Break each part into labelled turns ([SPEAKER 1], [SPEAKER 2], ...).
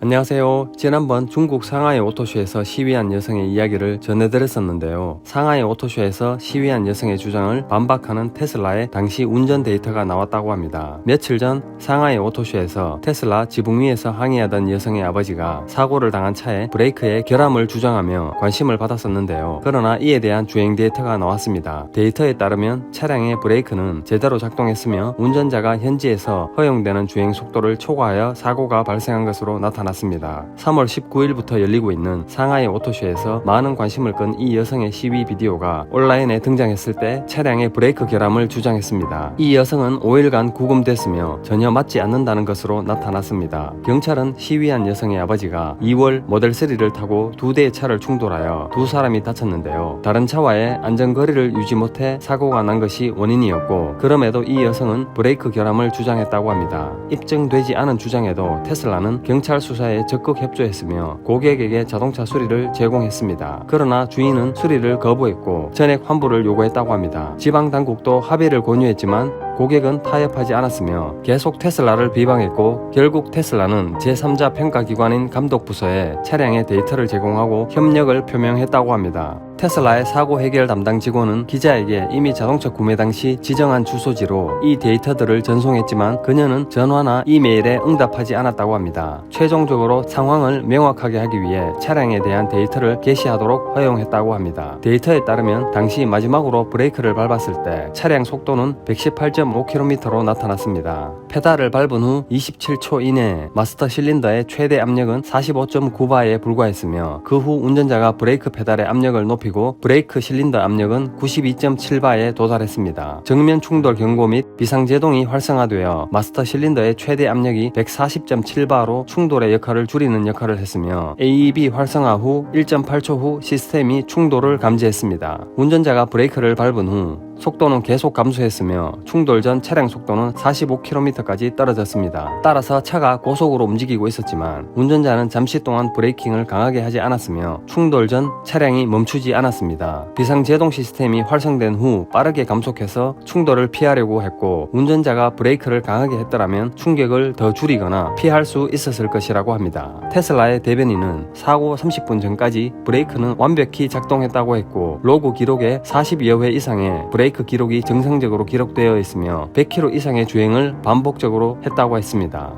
[SPEAKER 1] 안녕하세요. 지난번 중국 상하이 오토쇼에서 시위한 여성의 이야기를 전해드렸었는데요. 상하이 오토쇼에서 시위한 여성의 주장을 반박하는 테슬라의 당시 운전 데이터가 나왔다고 합니다. 며칠 전 상하이 오토쇼에서 테슬라 지붕 위에서 항의하던 여성의 아버지가 사고를 당한 차에 브레이크에 결함을 주장하며 관심을 받았었는데요. 그러나 이에 대한 주행 데이터가 나왔습니다. 데이터에 따르면 차량의 브레이크는 제대로 작동했으며 운전자가 현지에서 허용되는 주행 속도를 초과하여 사고가 발생한 것으로 나타났습니다. 3월 19일부터 열리고 있는 상하이 오토쇼에서 많은 관심을 끈 이 여성의 시위 비디오가 온라인에 등장했을 때 차량의 브레이크 결함을 주장했습니다. 이 여성은 5일간 구금됐으며 전혀 맞지 않는다는 것으로 나타났습니다. 경찰은 시위한 여성의 아버지가 2월 모델3를 타고 2대의 차를 충돌하여 2사람이 다쳤는데요. 다른 차와의 안전거리를 유지 못해 사고가 난 것이 원인이었고, 그럼에도 이 여성은 브레이크 결함을 주장했다고 합니다. 입증되지 않은 주장에도 테슬라는 경찰 수사에 적극 협조했으며 고객에게 자동차 수리를 제공했습니다. 그러나 주인은 수리를 거부했고 전액 환불을 요구했다고 합니다. 지방당국도 합의를 권유했지만 고객은 타협하지 않았으며 계속 테슬라를 비방했고, 결국 테슬라는 제3자 평가기관인 감독부서에 차량의 데이터를 제공하고 협력을 표명했다고 합니다. 테슬라의 사고 해결 담당 직원은 기자에게 이미 자동차 구매 당시 지정한 주소지로 이 데이터들을 전송했지만 그녀는 전화나 이메일에 응답하지 않았다고 합니다. 최종적으로 상황을 명확하게 하기 위해 차량에 대한 데이터를 게시하도록 허용했다고 합니다. 데이터에 따르면 당시 마지막으로 브레이크를 밟았을 때 차량 속도는 118.5km로 나타났습니다. 페달을 밟은 후 27초 이내에 마스터 실린더의 최대 압력은 45.9바에 불과했으며 그 후 운전자가 브레이크 페달의 압력을 높이고 브레이크 실린더 압력은 92.7바에 도달했습니다. 정면 충돌 경고 및 비상제동이 활성화되어 마스터 실린더의 최대 압력이 140.7바로 충돌의 역할을 줄이는 역할을 했으며 AEB 활성화 후 1.8초 후 시스템이 충돌을 감지했습니다. 운전자가 브레이크를 밟은 후 속도는 계속 감소했으며 충돌 전 차량 속도는 45km까지 떨어졌습니다. 따라서 차가 고속으로 움직이고 있었지만 운전자는 잠시 동안 브레이킹을 강하게 하지 않았으며 충돌 전 차량이 멈추지 않았습니다. 비상제동 시스템이 활성된 후 빠르게 감속해서 충돌을 피하려고 했고, 운전자가 브레이크를 강하게 했더라면 충격을 더 줄이거나 피할 수 있었을 것이라고 합니다. 테슬라의 대변인은 사고 30분 전까지 브레이크는 완벽히 작동했다고 했고, 로그 기록에 40여 회 이상의 브레이크 기록이 정상적으로 기록되어 있으며 100km 이상의 주행을 반복적으로 했다고 했습니다.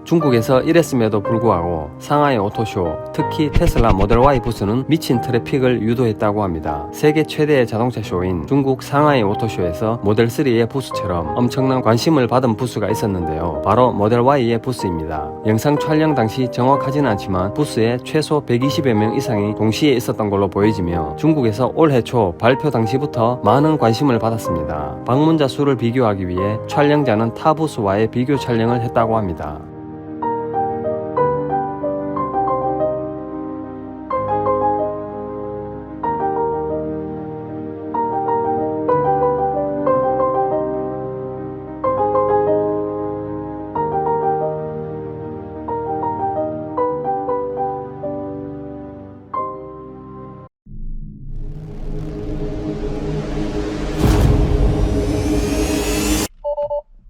[SPEAKER 1] 중국에서 이랬음에도 불구하고 상하이 오토쇼, 특히 테슬라 모델 Y 부스는 미친 트래픽을 유도했다고 합니다. 세계 최대의 자동차 쇼인 중국 상하이 오토쇼에서 모델 3의 부스처럼 엄청난 관심을 받은 부스가 있었는데요. 바로 모델 Y의 부스입니다. 영상 촬영 당시 정확하지는 않지만 부스에 최소 120여 명 이상이 동시에 있었던 걸로 보여지며 중국에서 올해 초 발표 당시부터 많은 관심을 받았습니다. 방문자 수를 비교하기 위해 촬영자는 타 부스와의 비교 촬영을 했다고 합니다.